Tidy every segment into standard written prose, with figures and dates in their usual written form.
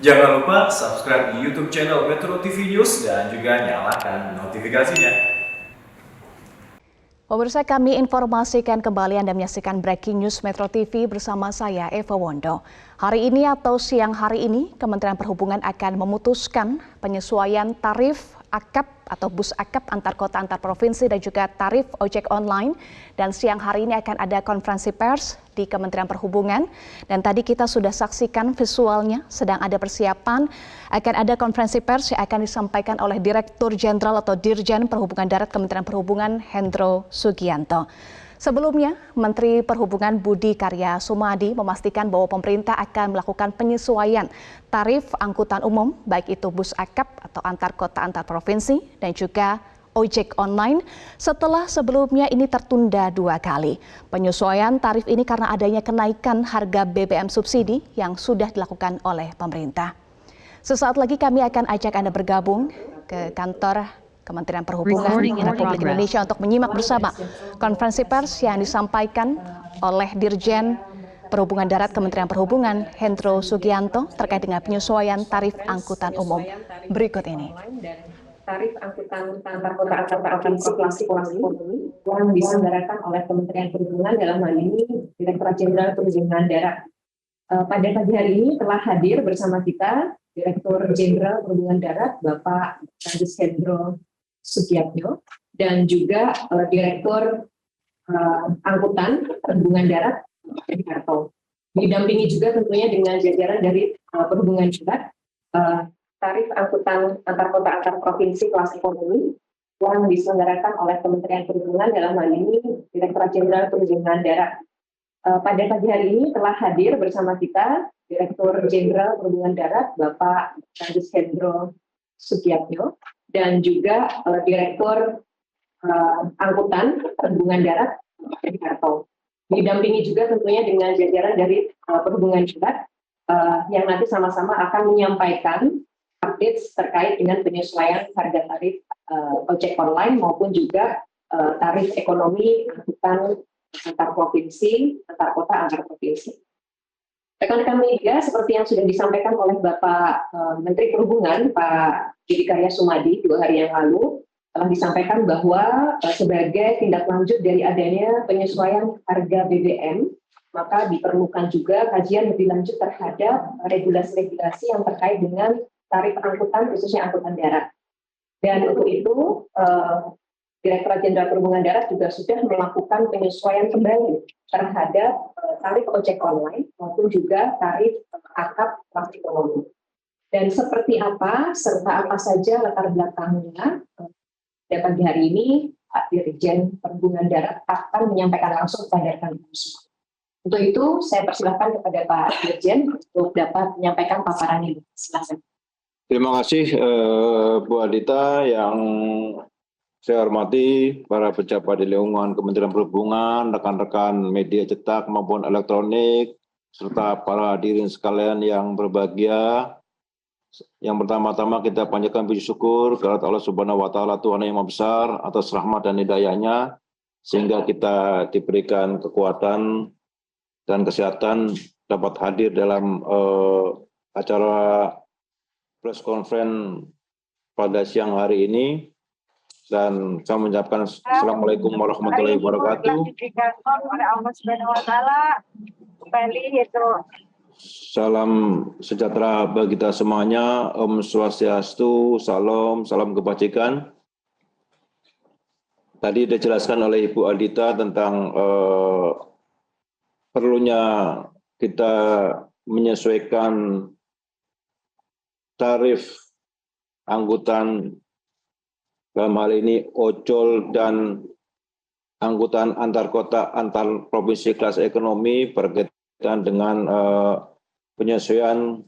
Jangan lupa subscribe di YouTube channel Metro TV News dan juga nyalakan notifikasinya. Pemirsa, kami informasikan kembali Anda menyaksikan Breaking News Metro TV bersama saya Eva Wondo. Hari ini atau siang hari ini, Kementerian Perhubungan akan memutuskan penyesuaian tarif akap atau bus akap antar kota antar provinsi dan juga tarif ojek online. Dan siang hari ini akan ada konferensi pers di Kementerian Perhubungan. Dan tadi kita sudah saksikan visualnya, sedang ada persiapan. Akan ada konferensi pers yang akan disampaikan oleh Direktur Jenderal atau Dirjen Perhubungan Darat Kementerian Perhubungan Hendro Sugianto. Sebelumnya, Menteri Perhubungan Budi Karya Sumadi memastikan bahwa pemerintah akan melakukan penyesuaian tarif angkutan umum, baik itu bus akap atau antar kota antar provinsi dan juga ojek online setelah sebelumnya ini tertunda 2 kali. Penyesuaian tarif ini karena adanya kenaikan harga BBM subsidi yang sudah dilakukan oleh pemerintah. Sesaat lagi kami akan ajak Anda bergabung ke kantor Kementerian Perhubungan Republik Indonesia untuk menyimak bersama konferensi pers yang disampaikan oleh Dirjen Perhubungan Darat Kementerian Perhubungan Hendro Sugianto terkait dengan penyesuaian tarif angkutan umum berikut ini. Tarif angkutan antar kota antar provinsi kelas ekonomi yang diselenggarakan oleh Kementerian Perhubungan dalam hal ini Direktorat Jenderal Perhubungan Darat. Pada pagi hari ini telah hadir bersama kita Direktur Jenderal Perhubungan Darat Bapak Kadis Hendro Sugianto dan juga Direktur Angkutan Perhubungan Darat Jakarta. Didampingi juga tentunya dengan jajaran dari Perhubungan Darat, tarif angkutan antar kota antar provinsi kelas ekonomi yang diselenggarakan oleh Kementerian Perhubungan dalam hal ini Direktorat Jenderal Perhubungan Darat. Pada pagi hari ini telah hadir bersama kita Direktur Jenderal Perhubungan Darat Bapak Kadis Hendro Sugianto dan juga Direktur Angkutan Perhubungan Darat Jakarta. Didampingi juga tentunya dengan jajaran dari Perhubungan Darat yang nanti sama-sama akan menyampaikan update terkait dengan penyesuaian harga tarif ojek online maupun juga tarif ekonomi angkutan antar provinsi, antar kota, antar provinsi. Rekan-rekan media, seperti yang sudah disampaikan oleh Bapak Menteri Perhubungan, Pak Budi Karya Sumadi 2 hari yang lalu, telah disampaikan bahwa sebagai tindak lanjut dari adanya penyesuaian harga BBM, maka diperlukan juga kajian lebih lanjut terhadap regulasi-regulasi yang terkait dengan tarif angkutan, khususnya angkutan darat. Dan untuk itu, Direktorat Jenderal Perhubungan Darat juga sudah melakukan penyesuaian kembali terhadap tarif ojek online maupun juga tarif akap kelas ekonomi. Dan seperti apa serta apa saja latar belakangnya, pagi hari ini Pak Dirjen Perhubungan Darat akan menyampaikan langsung kepada rekan-rekan semua. Untuk itu saya persilakan kepada Pak Dirjen untuk dapat menyampaikan paparan ini. Silakan. Terima kasih Bu Adita yang saya hormati para pejabat di lingkungan Kementerian Perhubungan, rekan-rekan media cetak maupun elektronik, serta para hadirin sekalian yang berbahagia. Yang pertama-tama kita panjatkan puji syukur kepada Allah Subhanahu wa Ta'ala, Tuhan yang Maha Besar, atas rahmat dan hidayahnya, sehingga kita diberikan kekuatan dan kesehatan dapat hadir dalam acara press conference pada siang hari ini. Dan saya mengucapkan Assalamualaikum warahmatullahi wabarakatuh. Salam sejahtera bagi kita semuanya. Om Swastiastu, salam kebajikan. Tadi dijelaskan oleh Ibu Adita tentang perlunya kita menyesuaikan tarif angkutan, dalam hal ini ojol dan angkutan antar kota antar provinsi kelas ekonomi berkaitan dengan penyesuaian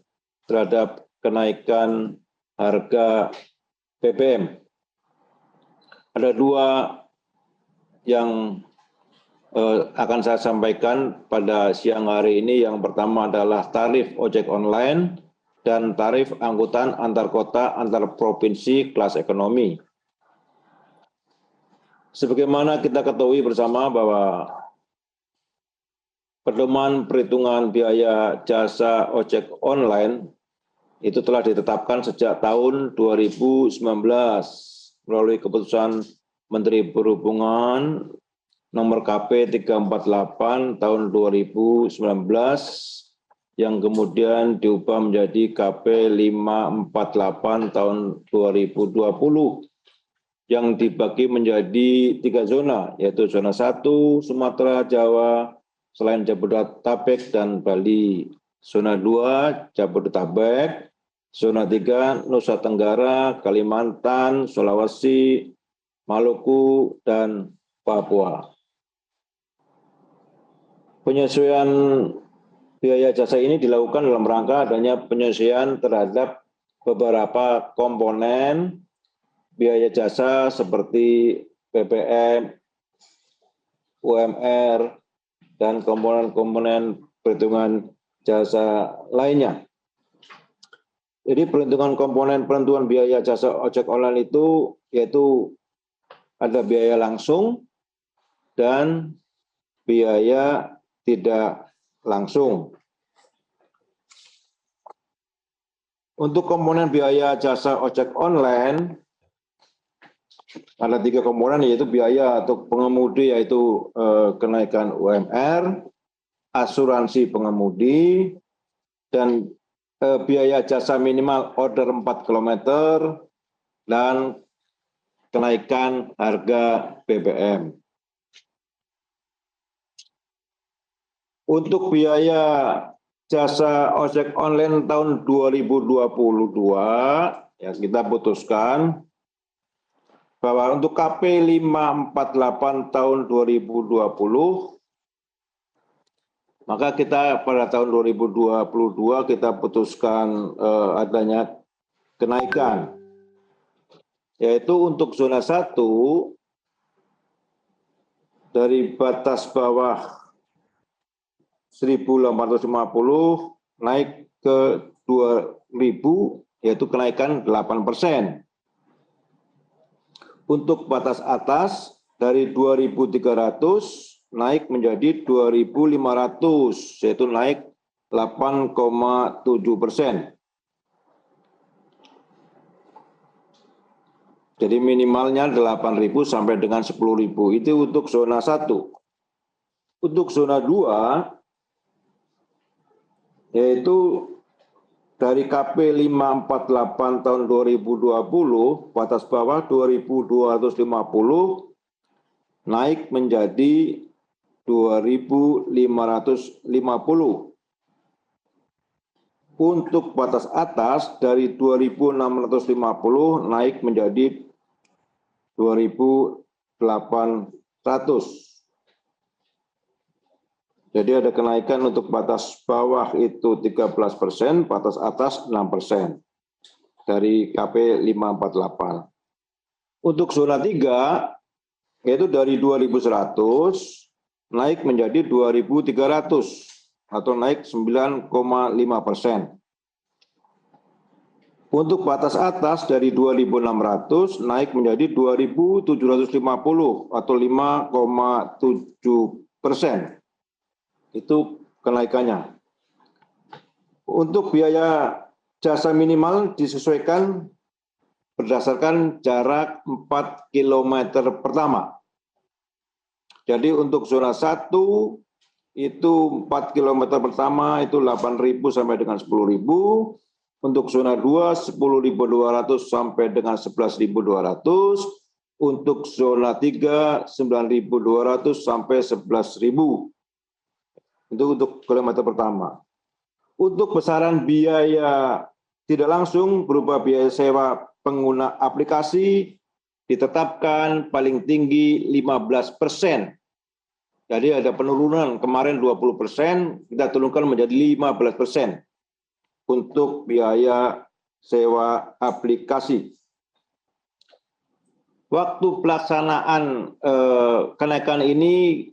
terhadap kenaikan harga BBM. Ada 2 yang akan saya sampaikan pada siang hari ini. Yang pertama adalah tarif ojek online dan tarif angkutan antar kota antar provinsi kelas ekonomi. Sebagaimana kita ketahui bersama bahwa pedoman perhitungan biaya jasa ojek online itu telah ditetapkan sejak tahun 2019 melalui keputusan Menteri Perhubungan nomor KP 348 tahun 2019 yang kemudian diubah menjadi KP 548 tahun 2020 yang dibagi menjadi 3 zona, yaitu zona 1 Sumatera, Jawa, selain Jabodetabek dan Bali, zona 2 Jabodetabek, zona 3 Nusa Tenggara, Kalimantan, Sulawesi, Maluku, dan Papua. Penyesuaian biaya jasa ini dilakukan dalam rangka adanya penyesuaian terhadap beberapa komponen biaya jasa seperti BBM, UMR, dan komponen-komponen perhitungan jasa lainnya. Jadi perhitungan komponen penentuan biaya jasa ojek online itu yaitu ada biaya langsung dan biaya tidak langsung. Untuk komponen biaya jasa ojek online, ada 3 komponen, yaitu biaya untuk pengemudi, yaitu kenaikan UMR, asuransi pengemudi, dan biaya jasa minimal order 4 km, dan kenaikan harga BBM. Untuk biaya jasa ojek online tahun 2022, ya kita putuskan bahwa untuk KP 548 tahun 2020, maka kita pada tahun 2022 kita putuskan adanya kenaikan, yaitu untuk zona 1 dari batas bawah 1.850 naik ke 2.000, yaitu kenaikan 8%. Untuk batas atas dari 2.300 naik menjadi 2.500, yaitu naik 8,7%. Jadi minimalnya 8.000 sampai dengan 10.000, itu untuk zona 1. Untuk zona 2, yaitu dari KP 548 tahun 2020, batas bawah 2.250 naik menjadi 2.550. Untuk batas atas dari 2.650 naik menjadi 2.800. Jadi ada kenaikan untuk batas bawah itu 13%, batas atas 6% dari KP 548. Untuk zona 3, yaitu dari 2.100 naik menjadi 2.300 atau naik 9,5%. Untuk batas atas dari 2.600 naik menjadi 2.750 atau 5,7%. Itu kenaikannya. Untuk biaya jasa minimal disesuaikan berdasarkan jarak 4 km pertama. Jadi untuk zona 1 itu 4 km pertama itu 8.000 sampai dengan 10.000. Untuk zona 2 10.200 sampai dengan 11.200. Untuk zona 3 9.200 sampai 11.000. Itu untuk kilometer pertama. Untuk besaran biaya tidak langsung berupa biaya sewa pengguna aplikasi ditetapkan paling tinggi 15%. Jadi ada penurunan, kemarin 20%, kita turunkan menjadi 15% untuk biaya sewa aplikasi. Waktu pelaksanaan kenaikan ini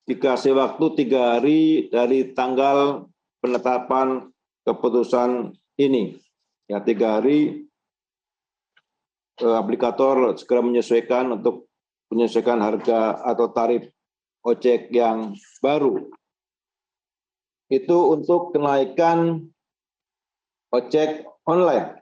dikasih waktu 3 hari dari tanggal penetapan keputusan ini. Ya, 3 hari aplikator segera menyesuaikan untuk menyesuaikan harga atau tarif ojek yang baru. Itu untuk kenaikan ojek online.